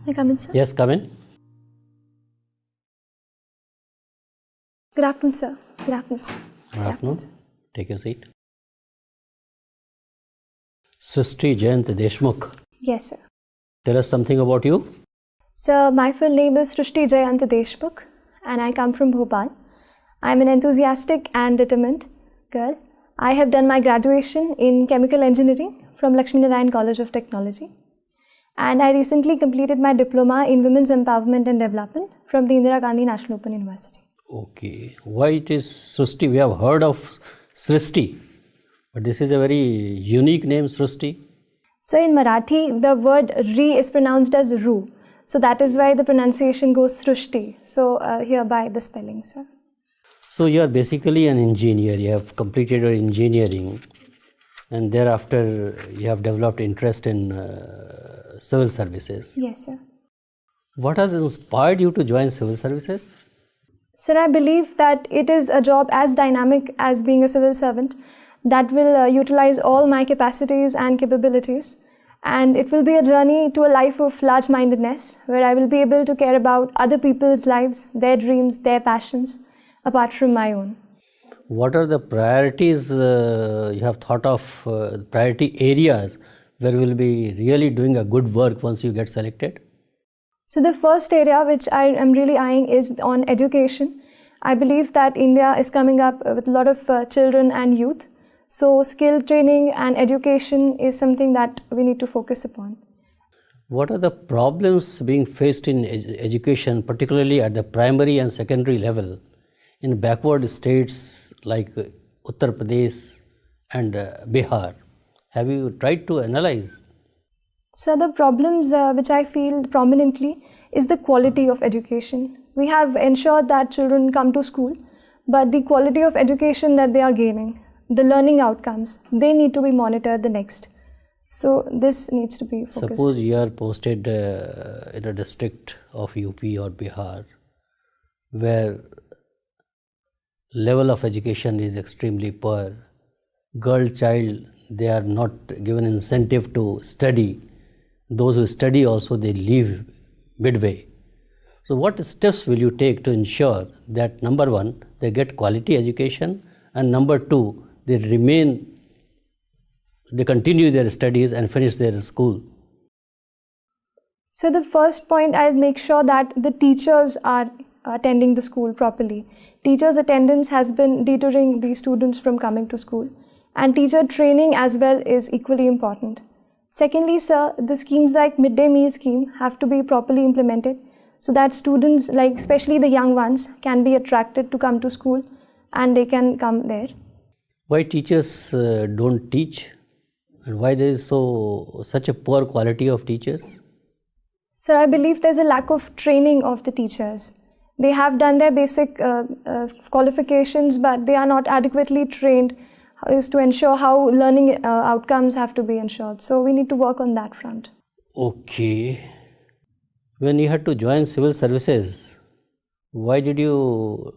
May I come in, sir? Yes, come in. Good afternoon, sir. Good afternoon, sir. Good afternoon. Take your seat. Sruti Jayant Deshmukh. Yes, sir. Tell us something about you. Sir, my full name is Sruti Jayant Deshmukh and I come from Bhopal. I am an enthusiastic and determined girl. I have done my graduation in chemical engineering from Lakshmi Narayan College of Technology. And I recently completed my diploma in Women's Empowerment and Development from the Indira Gandhi National Open University. Okay. Why it is Sruti? We have heard of Sruti, but this is a very unique name, Sruti. So in Marathi, the word Ri is pronounced as Ru. So that is why the pronunciation goes Srushti. So hereby the spelling, sir. So you are basically an engineer. You have completed your engineering, and thereafter you have developed interest in civil services. Yes, sir. What has inspired you to join civil services? Sir, I believe that it is a job as dynamic as being a civil servant that will utilize all my capacities and capabilities. And it will be a journey to a life of large-mindedness where I will be able to care about other people's lives, their dreams, their passions, apart from my own. What are the priorities you have thought of, priority areas where you will be really doing a good work once you get selected? So the first area which I am really eyeing is on education. I believe that India is coming up with a lot of children and youth. So skill training and education is something that we need to focus upon. What are the problems being faced in education, particularly at the primary and secondary level, in backward states like Uttar Pradesh and Bihar? Have you tried to analyze? So the problems which I feel prominently is the quality of education. We have ensured that children come to school, but the quality of education that they are gaining, the learning outcomes, they need to be monitored the next. So this needs to be focused. Suppose you are posted in a district of UP or Bihar where level of education is extremely poor. Girl child, they are not given incentive to study. Those who study also, they leave midway. So what steps will you take to ensure that number one, they get quality education, and number two, they continue their studies and finish their school? So the first point, I'll make sure that the teachers are attending the school properly. Teachers' attendance has been deterring the students from coming to school, and teacher training as well is equally important. Secondly, sir, the schemes like midday meal scheme have to be properly implemented so that students, like especially the young ones, can be attracted to come to school and they can come there. Why teachers don't teach, and why there is such a poor quality of teachers? Sir, I believe there's a lack of training of the teachers. They have done their basic qualifications, but they are not adequately trained is to ensure how learning outcomes have to be ensured. So we need to work on that front. Okay. When you had to join civil services, why did you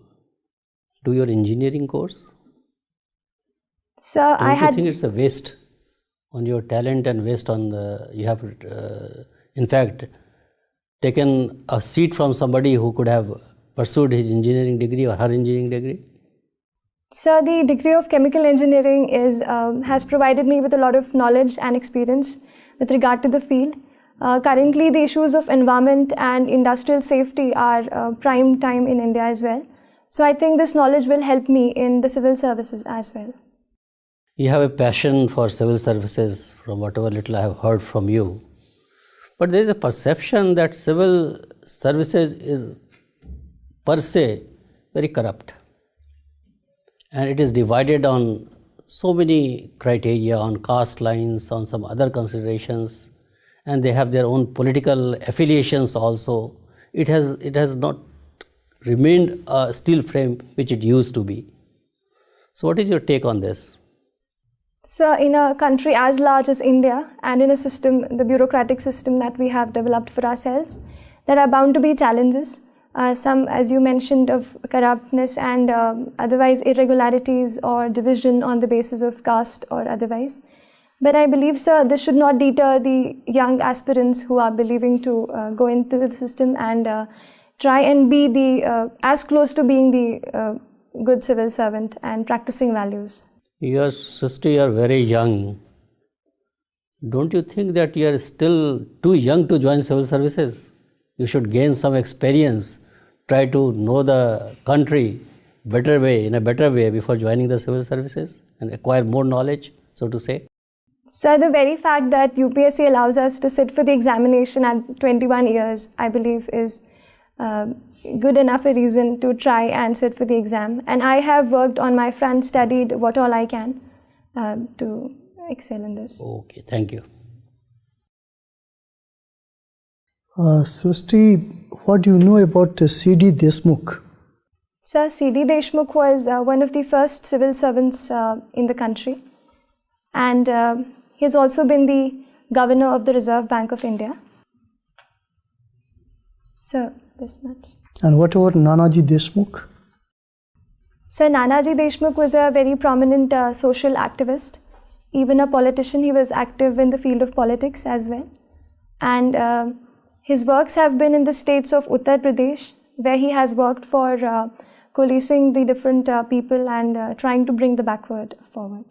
do your engineering course? So Don't you think it's a waste on your talent and waste on you have in fact taken a seat from somebody who could have pursued his engineering degree or her engineering degree? So the degree of chemical engineering has provided me with a lot of knowledge and experience with regard to the field. Currently, the issues of environment and industrial safety are prime time in India as well. So I think this knowledge will help me in the civil services as well. You have a passion for civil services from whatever little I have heard from you. But there is a perception that civil services is per se very corrupt. And it is divided on so many criteria, on caste lines, on some other considerations, and they have their own political affiliations also. It has not remained a steel frame which it used to be. So what is your take on this? So in a country as large as India and in a system, the bureaucratic system that we have developed for ourselves, there are bound to be challenges. Some, as you mentioned, of corruptness and otherwise irregularities or division on the basis of caste or otherwise. But I believe, sir, this should not deter the young aspirants who are believing to go into the system and try and be as close to being the good civil servant and practicing values. Your sister, you are very young. Don't you think that you are still too young to join civil services? You should gain some experience, try to know the country in a better way before joining the civil services and acquire more knowledge, so to say. Sir, the very fact that UPSC allows us to sit for the examination at 21 years, I believe, is good enough a reason to try and sit for the exam. And I have worked on my front, studied what all I can to excel in this. Okay, thank you. Sruti, what do you know about C.D. Deshmukh? Sir, C.D. Deshmukh was one of the first civil servants in the country. And he has also been the governor of the Reserve Bank of India. So, this much. And what about Nanaji Deshmukh? Sir, Nanaji Deshmukh was a very prominent social activist. Even a politician, he was active in the field of politics as well. And his works have been in the states of Uttar Pradesh, where he has worked for coalescing the different people and trying to bring the backward forward.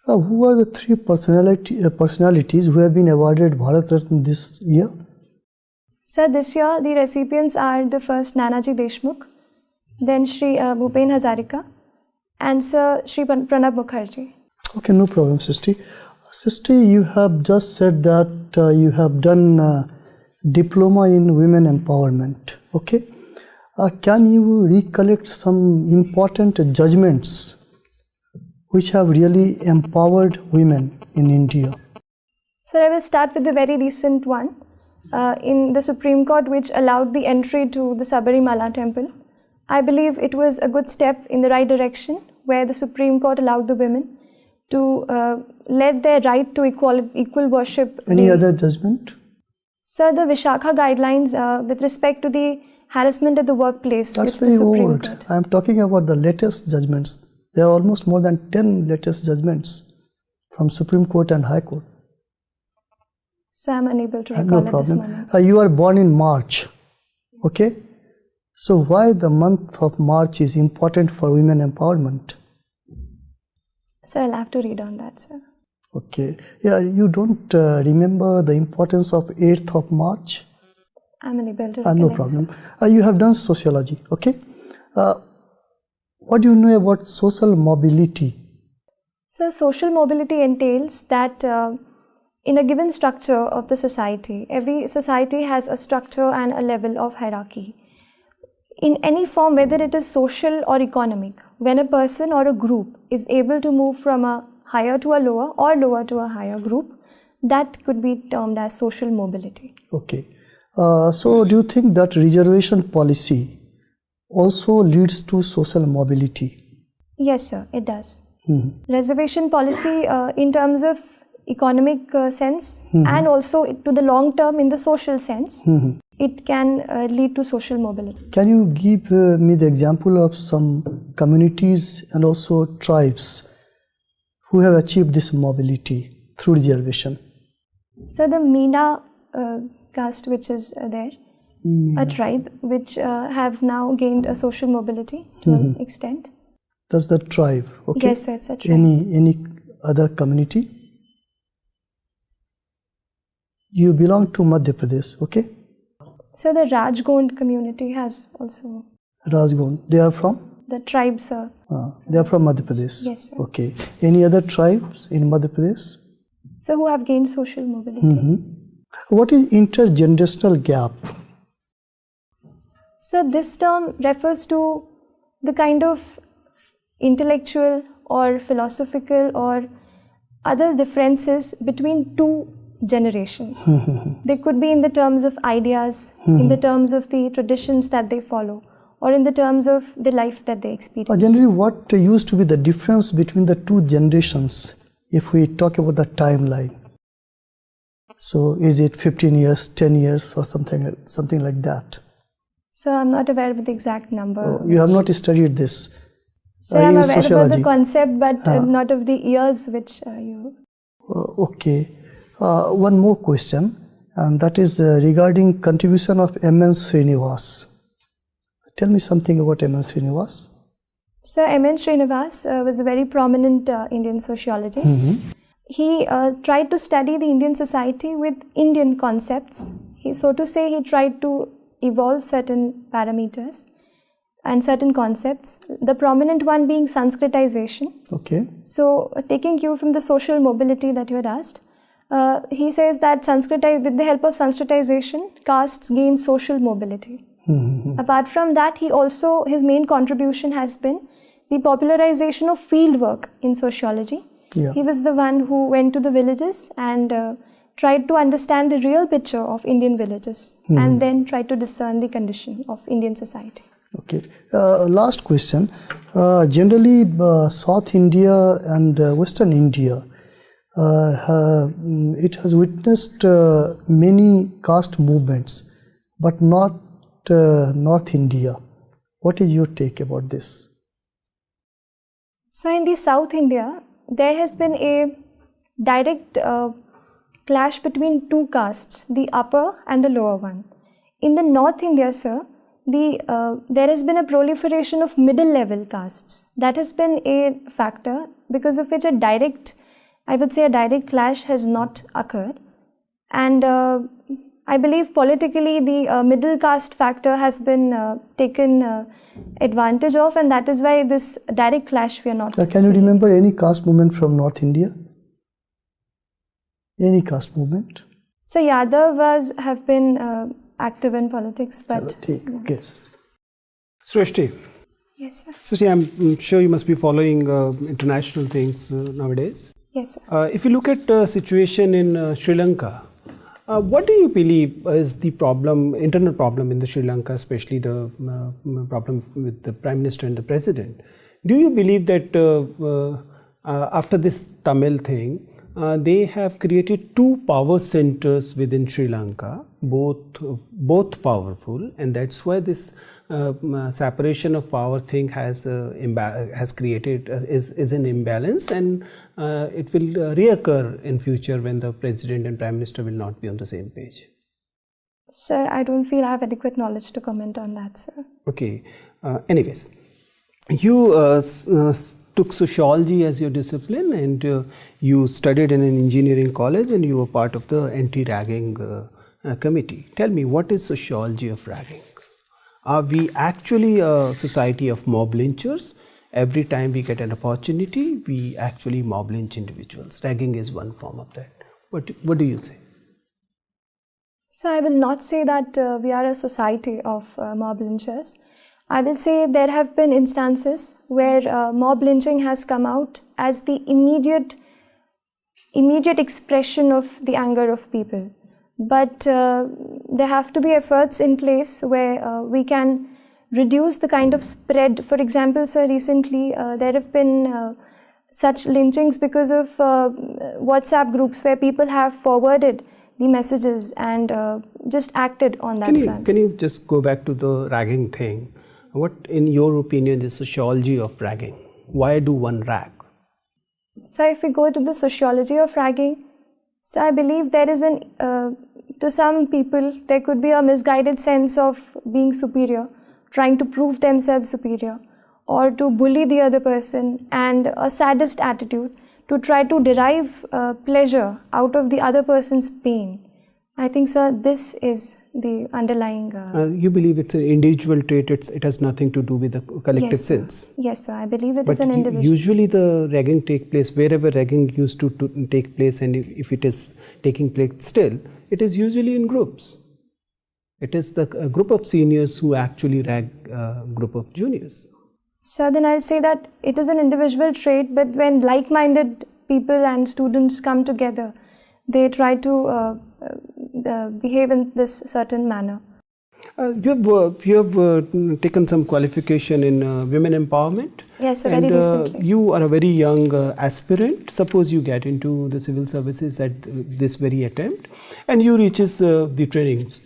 Who are the three personalities who have been awarded Bharat Ratna this year? Sir, this year the recipients are the first Nanaji Deshmukh, then Shri Bhupen Hazarika, and Sir Shri Pranab Mukherjee. Okay, no problem, Sruti. Sruti, you have just said that you have done diploma in women empowerment. Okay, can you recollect some important judgments which have really empowered women in India? Sir, I will start with the very recent one in the Supreme Court, which allowed the entry to the Sabarimala temple. I believe it was a good step in the right direction, where the Supreme Court allowed the women to let their right to equal worship. Any other judgment? Sir, the Vishakha guidelines with respect to the harassment at the workplace. That's very old. I am talking about the latest judgments. There are almost more than 10 latest judgments from Supreme Court and High Court. So I am unable to recall no at problem. this moment. You are born in March. Okay? So why the month of March is important for women empowerment? Sir, I'll have to read on that, sir. Okay. Yeah, you don't remember the importance of 8th of March? I'm unable to recollect. No problem. You have done sociology. Okay? What do you know about social mobility? So, social mobility entails that in a given structure of the society, every society has a structure and a level of hierarchy. In any form, whether it is social or economic, when a person or a group is able to move from a higher to a lower or lower to a higher group, that could be termed as social mobility. Okay. So, do you think that reservation policy also leads to social mobility? Yes, sir, it does. Reservation policy in terms of economic sense and also to the long term in the social sense, it can lead to social mobility. Can you give me the example of some communities and also tribes who have achieved this mobility through reservation? So the Meena caste, which is there, a tribe which have now gained a social mobility to an extent. That's the tribe, okay? Yes, it's a tribe. Any other community? You belong to Madhya Pradesh, okay? So the Rajgond community has also. Rajgond, they are from? The tribes, sir. They are from Madhya Pradesh? Yes, sir. Okay. Any other tribes in Madhya Pradesh? So who have gained social mobility. What is intergenerational gap? So this term refers to the kind of intellectual or philosophical or other differences between two generations. They could be in the terms of ideas, in the terms of the traditions that they follow, or in the terms of the life that they experience. Generally, what used to be the difference between the two generations if we talk about the timeline? So is it 15 years, 10 years or something like that? So I'm not aware of the exact number. You have not studied this So I'm in aware sociology. about the concept, but not of the years which you... Okay. One more question, and that is regarding contribution of M.N. Srinivas. Tell me something about M.N. Srinivas. Sir, M.N. Srinivas was a very prominent Indian sociologist. He tried to study the Indian society with Indian concepts. He tried to evolve certain parameters and certain concepts, the prominent one being Sanskritization. Okay. So, taking cue from the social mobility that you had asked, he says that with the help of Sanskritization, castes gain social mobility. Apart from that, his main contribution has been the popularization of field work in sociology. Yeah. He was the one who went to the villages and tried to understand the real picture of Indian villages and then tried to discern the condition of Indian society. Okay. Last question. Generally, South India and Western India, it has witnessed many caste movements, but not North India. What is your take about this? So in the South India, there has been a direct clash between two castes, the upper and the lower one. In the North India, sir, there has been a proliferation of middle level castes. That has been a factor because of which a direct clash has not occurred. And I believe politically the middle caste factor has been taken advantage of, and that is why this direct clash we are not Can you remember any caste movement from North India? Any caste movement? So Yadav have been active in politics, but... Okay. Srishti. Yes, sir. Srishti, I'm sure you must be following international things nowadays. Yes, sir. If you look at the situation in Sri Lanka, what do you believe is the internal problem in the Sri Lanka, especially the problem with the Prime Minister and the President? Do you believe that after this Tamil thing, they have created two power centers within Sri Lanka, both powerful, and that's why this separation of power thing has created is an imbalance, and it will reoccur in future when the President and Prime Minister will not be on the same page. Sir, I don't feel I have adequate knowledge to comment on that, sir. Okay. Anyways, you took sociology as your discipline, and you studied in an engineering college, and you were part of the anti-ragging committee. Tell me, what is sociology of ragging? Are we actually a society of mob lynchers? Every time we get an opportunity, we actually mob lynch individuals. Ragging is one form of that. What do you say? So I will not say that we are a society of mob lynchers. I will say there have been instances where mob lynching has come out as the immediate expression of the anger of people. But there have to be efforts in place where we can reduce the kind of spread. For example, sir, recently there have been such lynchings because of WhatsApp groups where people have forwarded the messages and just acted on that front. Can you just go back to the ragging thing? What, in your opinion, is sociology of ragging? Why do one rag? So if we go to the sociology of ragging, so I believe there is to some people, there could be a misguided sense of being superior, trying to prove themselves superior, or to bully the other person, and a sadist attitude to try to derive pleasure out of the other person's pain. I think, sir, this is the underlying... you believe it's an individual trait, it has nothing to do with the collective sense? Yes, sir, I believe it is an individual. Usually the ragging take place, wherever ragging used to take place, and if it is taking place still, it is usually in groups. It is the group of seniors who actually rag a group of juniors. So then I'll say that it is an individual trait, but when like-minded people and students come together, they try to behave in this certain manner. You have taken some qualification in women empowerment. Yes, sir, very recently. You are a very young aspirant. Suppose you get into the civil services at this very attempt, and you reaches the trainings.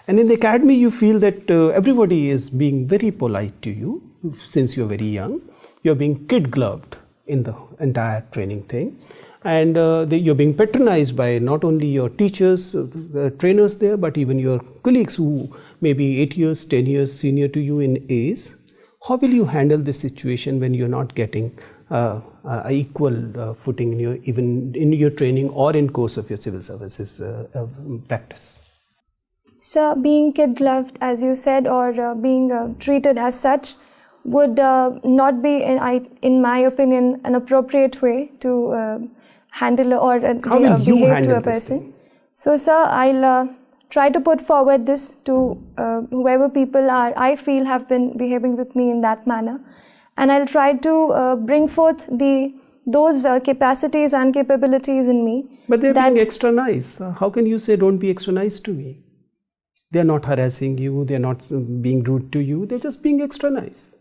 And in the academy, you feel that everybody is being very polite to you since you're very young. You're being kid-gloved in the entire training thing. and you're being patronized by not only your teachers, the trainers there, but even your colleagues who may be 8 years, 10 years senior to you in age. How will you handle this situation when you're not getting equal footing even in your training or in course of your civil services practice? So being kid-gloved, as you said, or being treated as such would not be, in my opinion, an appropriate way to handle or behave to a person. So, sir, I'll try to put forward this to whoever people I feel have been behaving with me in that manner, and I'll try to bring forth those capacities and capabilities in me. But they're being extra nice. How can you say don't be extra nice to me? They're not harassing you, they're not being rude to you, they're just being extra nice.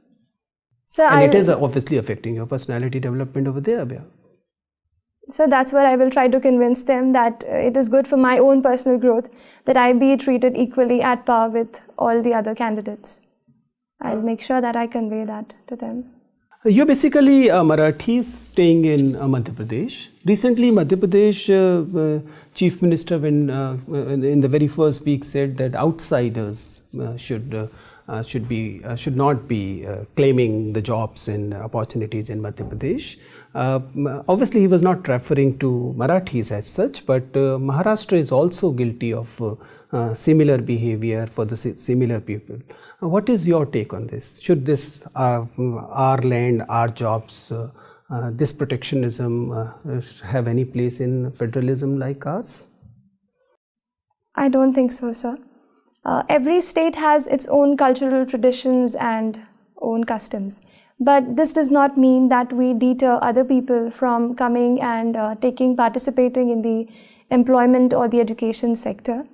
So and it is obviously affecting your personality development over there, Abhay. So that's what I will try to convince them, that it is good for my own personal growth that I be treated equally at par with all the other candidates. I'll make sure that I convey that to them. You're basically a Marathi staying in Madhya Pradesh. Recently, Madhya Pradesh Chief Minister, when in the very first week, said that outsiders should not be claiming the jobs and opportunities in Madhya Pradesh. Obviously, he was not referring to Marathis as such, but Maharashtra is also guilty of similar behavior for the similar people. What is your take on this? Should this our land, our jobs, this protectionism have any place in federalism like ours? I don't think so, sir. Every state has its own cultural traditions and own customs. But this does not mean that we deter other people from coming and participating in the employment or the education sector.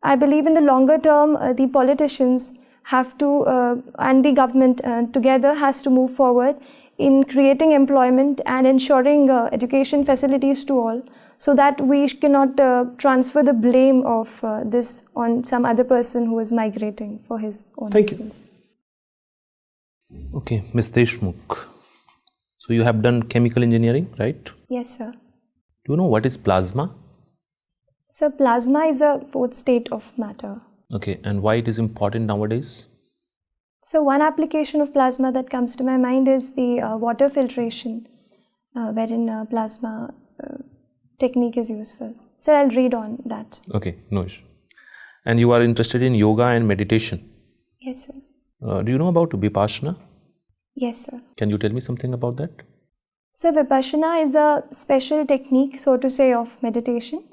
I believe in the longer term, the politicians have to, and the government together has to move forward in creating employment and ensuring education facilities to all, so that we cannot transfer the blame of this on some other person who is migrating for his own reasons. Okay, Ms. Deshmukh. So you have done chemical engineering, right? Yes, sir. Do you know what is plasma? So plasma is a fourth state of matter. Okay, and why it is important nowadays? So one application of plasma that comes to my mind is the water filtration, wherein plasma technique is useful. So I'll read on that. Okay, no issue. And you are interested in yoga and meditation? Yes, sir. Do you know about Vipassana? Yes, sir. Can you tell me something about that? So Vipassana is a special technique, so to say, of meditation,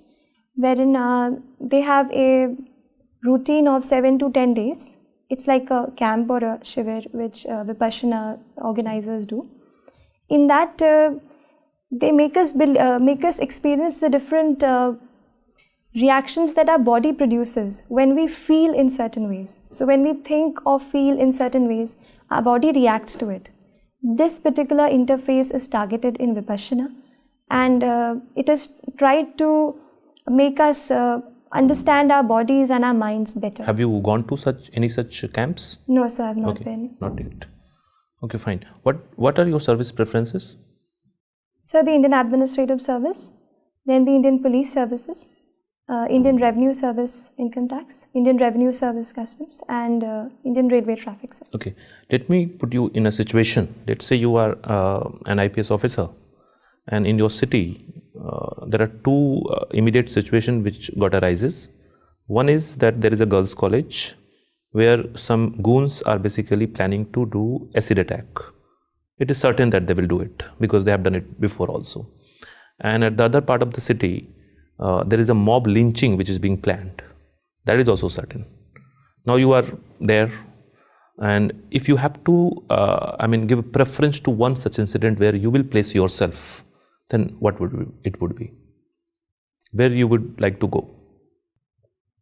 wherein they have a routine of 7 to 10 days. It's like a camp or a shivir which Vipassana organizers do. In that, they make us experience the different reactions that our body produces when we feel in certain ways. So when we think or feel in certain ways, our body reacts to it. This particular interface is targeted in Vipassana, and it is tried to make us understand our bodies and our minds better. Have you gone to any such camps? No, sir, I have not been. Not yet. Okay, fine. What are your service preferences? So the Indian Administrative Service, then the Indian Police Services, Indian Revenue Service Income Tax, Indian Revenue Service Customs, and Indian Railway Traffic Service. Okay, let me put you in a situation. Let's say you are an IPS officer, and in your city there are two immediate situations which arises. One is that there is a girls' college where some goons are basically planning to do acid attack. It is certain that they will do it because they have done it before also. And at the other part of the city, there is a mob lynching which is being planned. That is also certain. Now you are there, and if you have to, give a preference to one such incident where you will place yourself, then what would it be? Where you would like to go?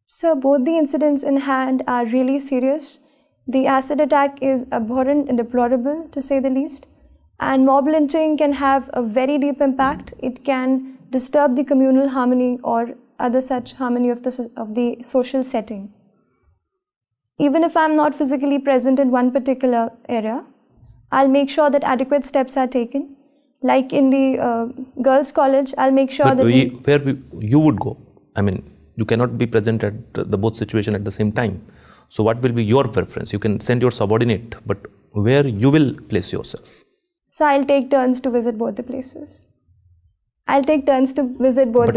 So both the incidents in hand are really serious. The acid attack is abhorrent and deplorable, to say the least. And mob lynching can have a very deep impact. It can disturb the communal harmony or other such harmony of the social setting. Even if I'm not physically present in one particular area, I'll make sure that adequate steps are taken, Like in the girls' college, I'll make sure But that you would go. I mean, you cannot be present at the both situation at the same time. So what will be your preference? You can send your subordinate, but where you will place yourself? So I'll take turns to visit both the places. But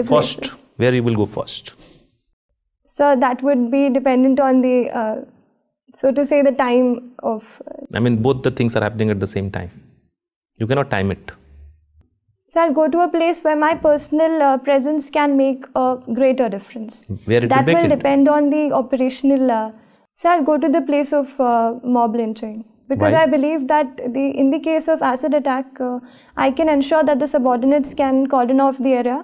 first, where you will go first? So that would be dependent on the, so to say, the time of... I mean, both the things are happening at the same time. You cannot time it. So I'll go to a place where my personal presence can make a greater difference. Where it that will make will it? depend on the operational... so I'll go to the place of mob lynching. Because Why? I believe that in the case of acid attack, I can ensure that the subordinates can cordon off the area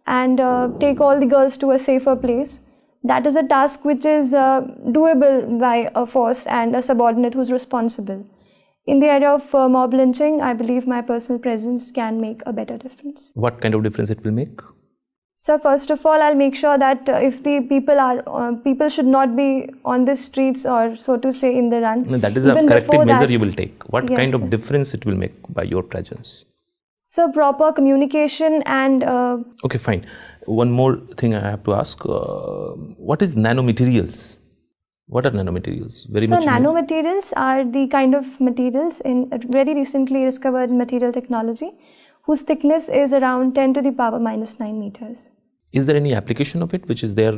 and take all the girls to a safer place. That is a task which is doable by a force and a subordinate who's responsible. In the area of mob lynching, I believe my personal presence can make a better difference. What kind of difference it will make? So first of all, I'll make sure that if the people should not be on the streets or so to say in the run. No, that is a Even corrective before measure that, you will take. What Yes, kind sir. of difference it will make by your presence? So proper communication and... Okay, fine. One more thing I have to ask. What is nanomaterials? What are nanomaterials? Very So much. nanomaterials are the kind of materials in very recently discovered material technology whose thickness is around 10 to the power minus 9 meters. Is there any application of it which is there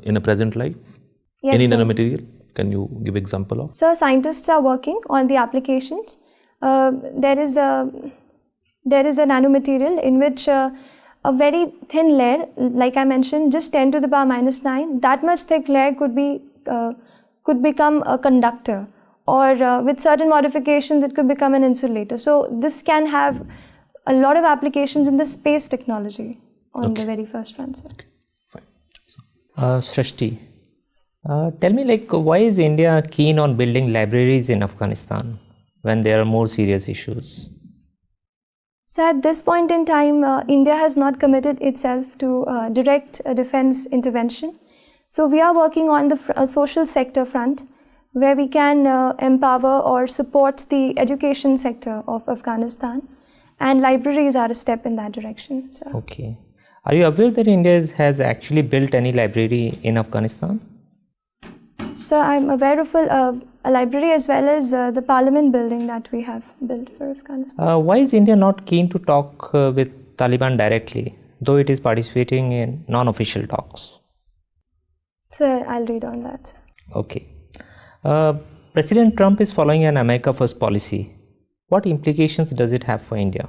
in a present life? Yes, Any sir. nanomaterial? Can you give example of? So scientists are working on the applications. There is a nanomaterial in which a very thin layer, like I mentioned, just 10 to the power minus 9, that much thick layer could become a conductor, or with certain modifications it could become an insulator. So this can have a lot of applications in the space technology on the very first run. Okay, fine. Srishti, tell me, why is India keen on building libraries in Afghanistan when there are more serious issues? So at this point in time, India has not committed itself to direct defense intervention. So we are working on the social sector front, where we can empower or support the education sector of Afghanistan, and libraries are a step in that direction. So. Okay. Are you aware that India has actually built any library in Afghanistan? So I'm aware of a library as well as the parliament building that we have built for Afghanistan. Why is India not keen to talk with Taliban directly, though it is participating in non-official talks? Sir, I'll read on that. Okay. President Trump is following an America First policy. What implications does it have for India?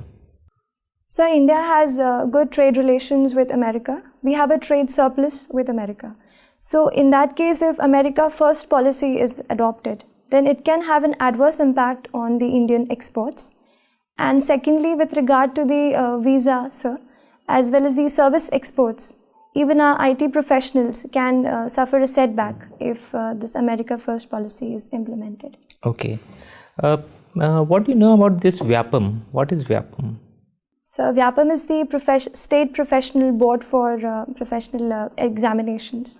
So India has good trade relations with America. We have a trade surplus with America. So in that case, if America First policy is adopted, then it can have an adverse impact on the Indian exports. And secondly, with regard to the visa, sir, as well as the service exports, even our IT professionals can suffer a setback if this America First policy is implemented. Okay. What do you know about this VYAPM? What is VYAPM? So VYAPM is the state professional board for professional examinations.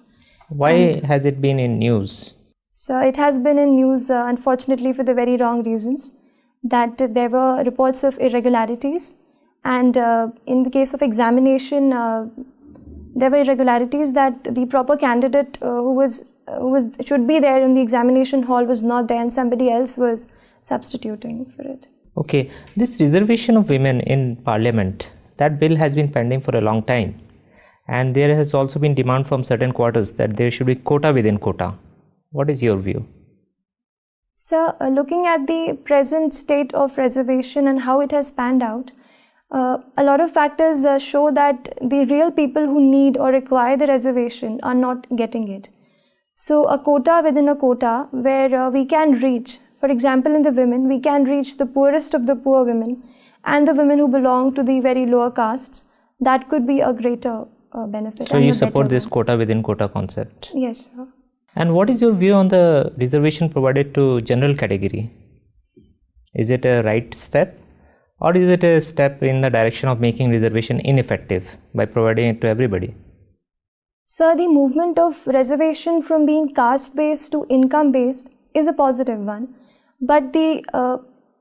Why has it been in news? So it has been in news, unfortunately, for the very wrong reasons, that there were reports of irregularities, and in the case of examination, there were irregularities that the proper candidate who should be there in the examination hall was not there, and somebody else was substituting for it. Okay, this reservation of women in parliament, that bill has been pending for a long time, and there has also been demand from certain quarters that there should be quota within quota. What is your view? So looking at the present state of reservation and how it has panned out, a lot of factors show that the real people who need or require the reservation are not getting it. So a quota within a quota where we can reach, for example, in the women, we can reach the poorest of the poor women and the women who belong to the very lower castes. That could be a greater benefit. So you support this quota within quota concept? Yes, sir. And what is your view on the reservation provided to general category? Is it a right step, or is it a step in the direction of making reservation ineffective by providing it to everybody? So the movement of reservation from being caste based to income based is a positive one, but the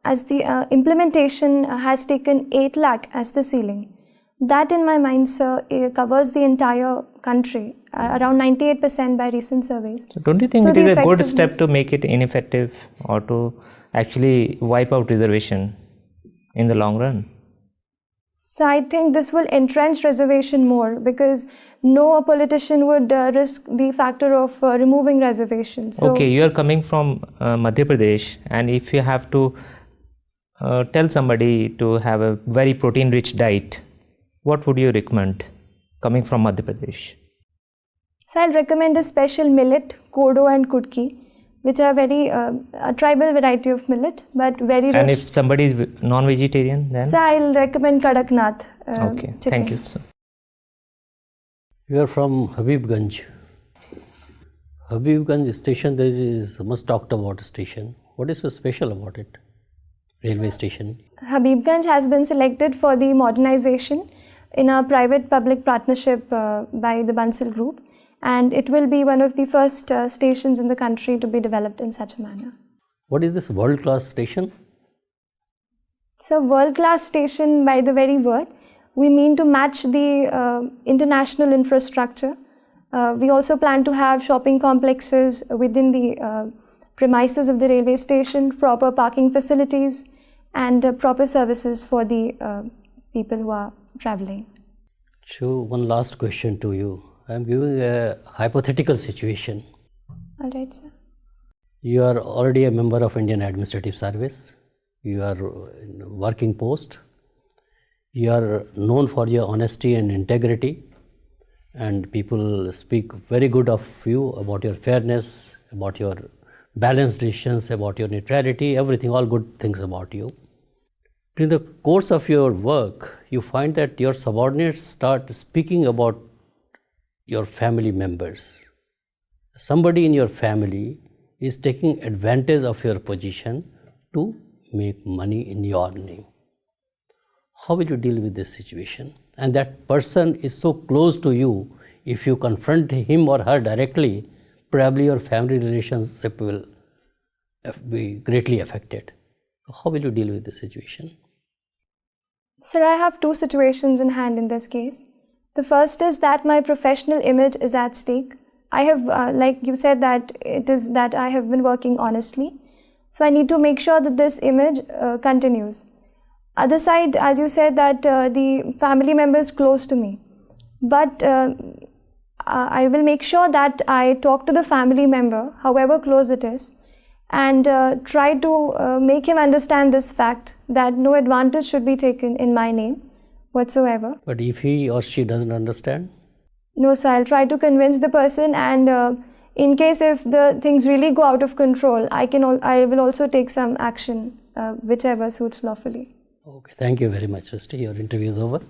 as the implementation has taken 8 lakh as the ceiling. That in my mind, sir, covers the entire country, around 98% by recent surveys. So don't you think So it the is a good step effectiveness- to make it ineffective or to actually wipe out reservation in the long run? So I think this will entrench reservation more, because no politician would risk the factor of removing reservations. So Okay, you are coming from Madhya Pradesh, and if you have to tell somebody to have a very protein rich diet, what would you recommend coming from Madhya Pradesh? So I'll recommend a special millet, kodo and kudki, which are very a tribal variety of millet, but very rich. And if somebody is non-vegetarian, then? So I'll recommend kadaknath Okay, chicken. thank you, sir. You are from Habibganj. Habibganj station, there is much talked about station. What is so special about it? Railway station. Habibganj has been selected for the modernization in a private-public partnership by the Bansal Group, and it will be one of the first stations in the country to be developed in such a manner. What is this world-class station? So world-class station, by the very word, we mean to match the international infrastructure. We also plan to have shopping complexes within the premises of the railway station, proper parking facilities, and proper services for the people who are traveling. So one last question to you. I am giving a hypothetical situation. All right, sir. You are already a member of Indian Administrative Service. You are in a working post. You are known for your honesty and integrity, and people speak very good of you, about your fairness, about your balanced decisions, about your neutrality, everything, all good things about you. In the course of your work, you find that your subordinates start speaking about your family members. Somebody in your family is taking advantage of your position to make money in your name. How will you deal with this situation? And that person is so close to you, if you confront him or her directly, probably your family relationship will be greatly affected. How will you deal with this situation? Sir, I have two situations in hand in this case. The first is that my professional image is at stake. I have, like you said, that it is that I have been working honestly. So I need to make sure that this image continues. Other side, as you said, that the family member is close to me. But I will make sure that I talk to the family member, however close it is, and try to make him understand this fact that no advantage should be taken in my name whatsoever. But if he or she doesn't understand? No, sir, I'll try to convince the person, and in case if the things really go out of control, I will also take some action, whichever suits lawfully. Okay, thank you very much, Sruti. Your interview is over.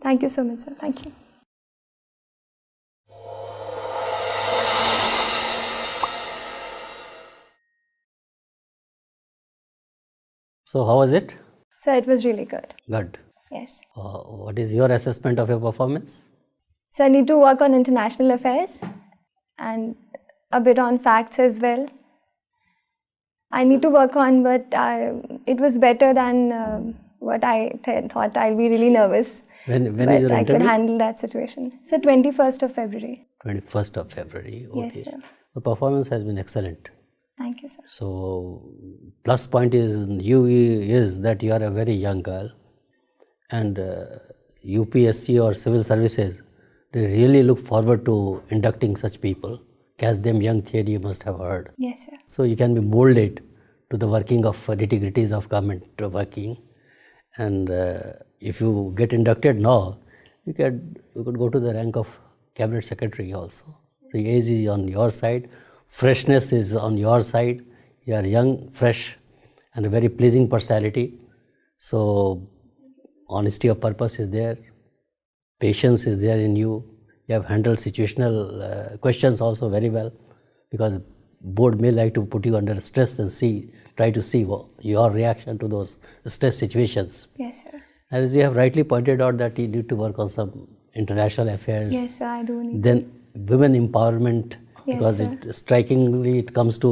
Thank you so much, sir. Thank you. So how was it? Sir, it was really good. Good. Yes. What is your assessment of your performance? So I need to work on international affairs and a bit on facts as well. I need to work on, but it was better than what I thought. I'll be really nervous. When is but your I interview? could handle that situation. So 21st of February. 21st of February. Okay. Yes, sir. The performance has been excellent. Thank you, sir. So plus point is that you are a very young girl, and UPSC or civil services, they really look forward to inducting such people. Catch them young theory you must have heard. Yes, sir. So you can be molded to the working of nitty-gritties of government working, and if you get inducted now, you could go to the rank of cabinet secretary also. The age is on your side, freshness is on your side. You are young, fresh, and a very pleasing personality. So honesty of purpose is there, patience is there in you. You have handled situational questions also very well, because board may like to put you under stress and try to see your reaction to those stress situations. Yes, sir. As you have rightly pointed out that you need to work on some international affairs. Yes, sir, I do need. Then women empowerment, Yes, because sir. strikingly it comes to